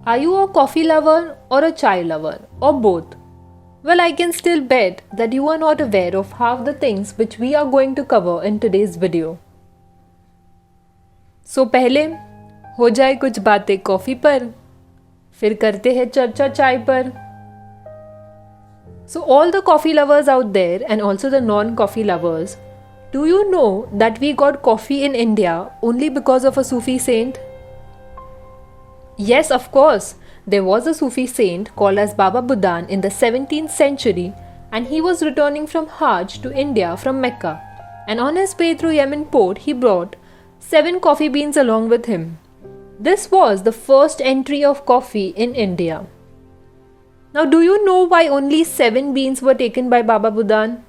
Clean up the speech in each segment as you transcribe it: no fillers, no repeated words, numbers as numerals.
Are you a coffee lover or a chai lover or both? Well, I can still bet that you are not aware of half the things which we are going to cover in today's video. So पहले हो जाए कुछ बातें coffee पर, फिर करते हैं चर्चा चाय पर. So all the coffee lovers out there and also the non-coffee lovers, do you know that we got coffee in India only because of a Sufi saint? Yes, of course. There was a Sufi saint called as Baba Budan in the 17th century, and he was returning from Hajj to India from Mecca. And on his way through Yemen port, he brought 7 coffee beans along with him. This was the first entry of coffee in India. Now, do you know why only 7 beans were taken by Baba Budan?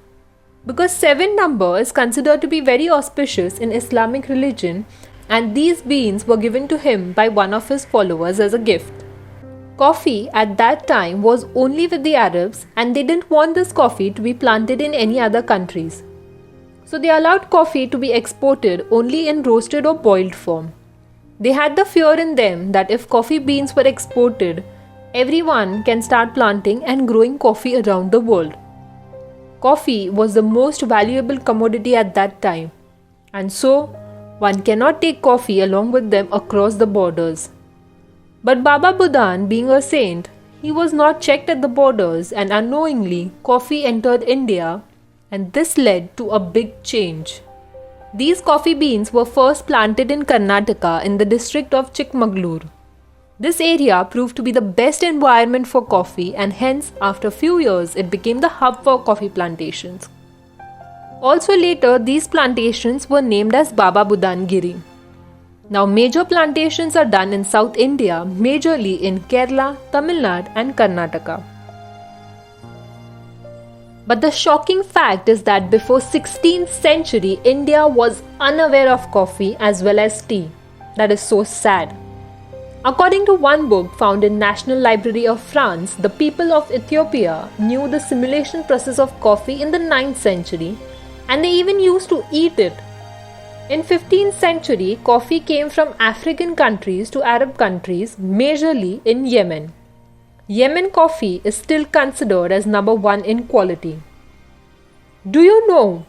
Because 7 number is considered to be very auspicious in Islamic religion, and these beans were given to him by one of his followers as a gift. Coffee at that time was only with the Arabs, and they didn't want this coffee to be planted in any other countries. So they allowed coffee to be exported only in roasted or boiled form. They had the fear in them that if coffee beans were exported, everyone can start planting and growing coffee around the world. Coffee was the most valuable commodity at that time, and so one cannot take coffee along with them across the borders. But Baba Budan, being a saint, he was not checked at the borders, and unknowingly coffee entered India, and this led to a big change. These coffee beans were first planted in Karnataka in the district of Chikmagalur. This area proved to be the best environment for coffee, and hence after a few years it became the hub for coffee plantations. Also later these plantations were named as Baba Budan Giri. Now major plantations are done in South India, majorly in Kerala, Tamil Nadu and Karnataka. But the shocking fact is that before 16th century, India was unaware of coffee as well as tea. That is so sad. According to one book found in National Library of France, the people of Ethiopia knew the simulation process of coffee in the 9th century, and they even used to eat it. In 15th century, coffee came from African countries to Arab countries, majorly in Yemen. Yemen coffee is still considered as number 1 in quality. Do you know?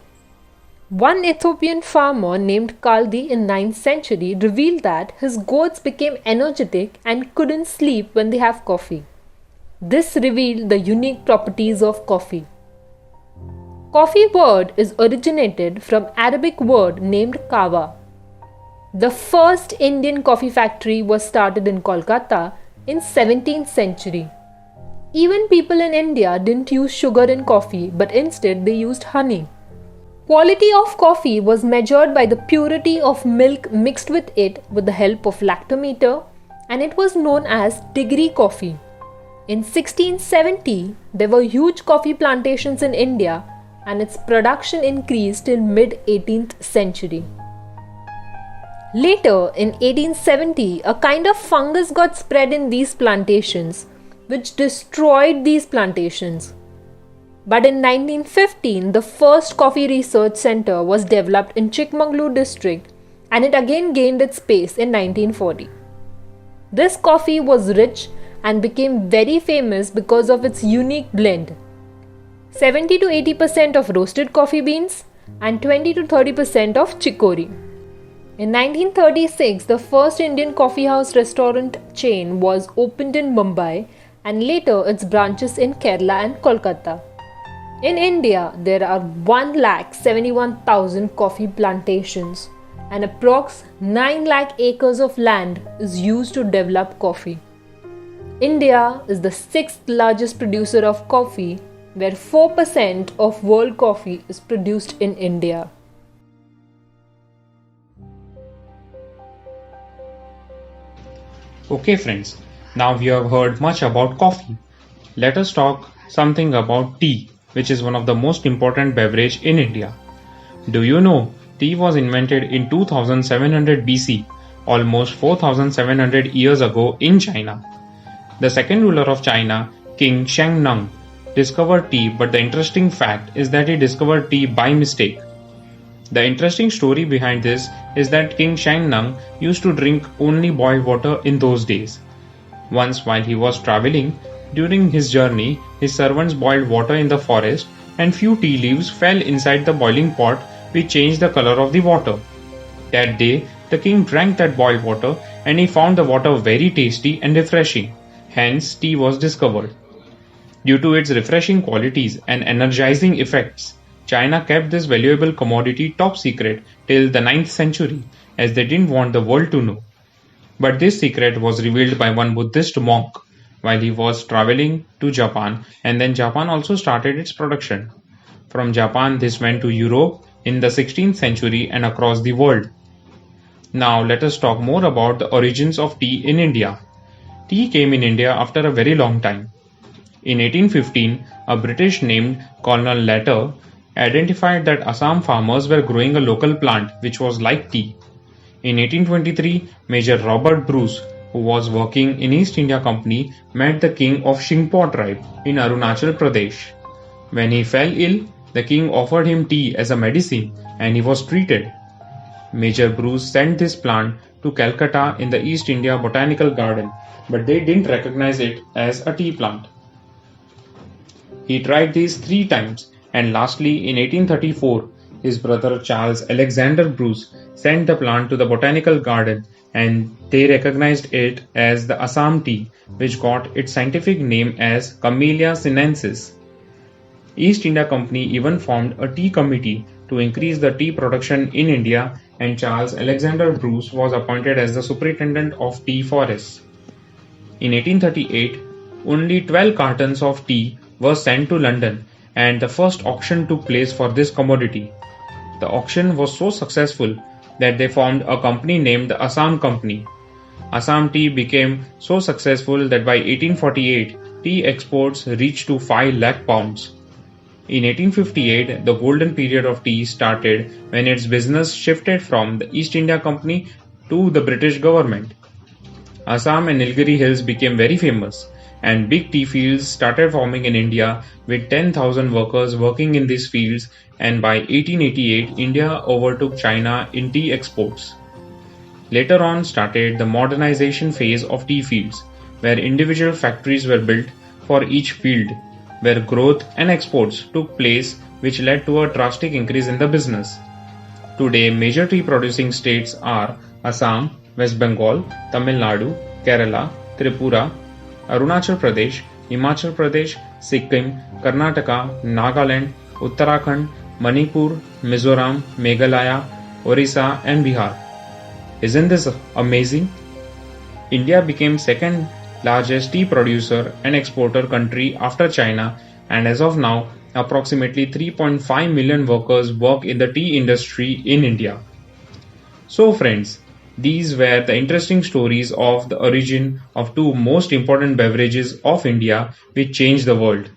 One Ethiopian farmer named Krazzy in 9th century revealed that his goats became energetic and couldn't sleep when they have coffee. This revealed the unique properties of coffee. Coffee word is originated from Arabic word named kawa. The first Indian coffee factory was started in Kolkata in 17th century. Even people in India didn't use sugar in coffee, but instead they used honey. Quality of coffee was measured by the purity of milk mixed with it with the help of lactometer, and it was known as degree coffee. In 1670, there were huge coffee plantations in India, and its production increased till mid-18th century. Later, in 1870, a kind of fungus got spread in these plantations, which destroyed these plantations. But in 1915, the first coffee research center was developed in Chikmagalur district, and it again gained its pace in 1940. This coffee was rich and became very famous because of its unique blend. 70 to 80% of roasted coffee beans and 20 to 30% of chicory. In 1936, the first Indian coffee house restaurant chain was opened in Mumbai, and later its branches in Kerala and Kolkata. In India, there are 1,71,000 coffee plantations, and approx 9 lakh acres of land is used to develop coffee. India is the 6th largest producer of coffee, where 4% of world coffee is produced in India. Okay friends, now we have heard much about coffee. Let us talk something about tea, which is one of the most important beverage in India. Do you know tea was invented in 2700 BC, almost 4700 years ago in China. The second ruler of China, King Shang Nung, discovered tea, but the interesting fact is that he discovered tea by mistake. The interesting story behind this is that King Shang Nung used to drink only boiled water in those days. Once, while he was traveling, during his journey, his servants boiled water in the forest, and few tea leaves fell inside the boiling pot, which changed the color of the water. That day, the king drank that boiled water, and he found the water very tasty and refreshing. Hence, tea was discovered. Due to its refreshing qualities and energizing effects, China kept this valuable commodity top secret till the 9th century, as they didn't want the world to know. But this secret was revealed by one Buddhist monk while he was traveling to Japan, and then Japan also started its production. From Japan, this went to Europe in the 16th century and across the world. Now, let us talk more about the origins of tea in India. Tea came in India after a very long time. In 1815, a British named Colonel Latter identified that Assam farmers were growing a local plant which was like tea. In 1823, Major Robert Bruce, who was working in East India Company, met the king of Shingpo tribe in Arunachal Pradesh. When he fell ill, the king offered him tea as a medicine and he was treated. Major Bruce sent this plant to Calcutta in the East India Botanical Garden, but they didn't recognize it as a tea plant. He tried these 3 times, and lastly in 1834, his brother Charles Alexander Bruce sent the plant to the Botanical Garden and they recognized it as the Assam tea, which got its scientific name as Camellia sinensis. East India Company even formed a tea committee to increase the tea production in India, and Charles Alexander Bruce was appointed as the superintendent of tea forests. In 1838, only 12 cartons of tea were sent to London, and the first auction took place for this commodity. The auction was so successful that they formed a company named the Assam Company. Assam tea became so successful that by 1848, tea exports reached to 5 lakh pounds. In 1858, the golden period of tea started when its business shifted from the East India Company to the British government. Assam and Nilgiri hills became very famous, and big tea fields started forming in India with 10,000 workers working in these fields, and by 1888, India overtook China in tea exports. Later on started the modernization phase of tea fields, where individual factories were built for each field, where growth and exports took place, which led to a drastic increase in the business. Today, major tea producing states are Assam, West Bengal, Tamil Nadu, Kerala, Tripura, Arunachal Pradesh, Himachal Pradesh, Sikkim, Karnataka, Nagaland, Uttarakhand, Manipur, Mizoram, Meghalaya, Orissa and Bihar. Isn't this amazing? India became second largest tea producer and exporter country after China, and as of now, approximately 3.5 million workers work in the tea industry in India. So friends, these were the interesting stories of the origin of 2 most important beverages of India which changed the world.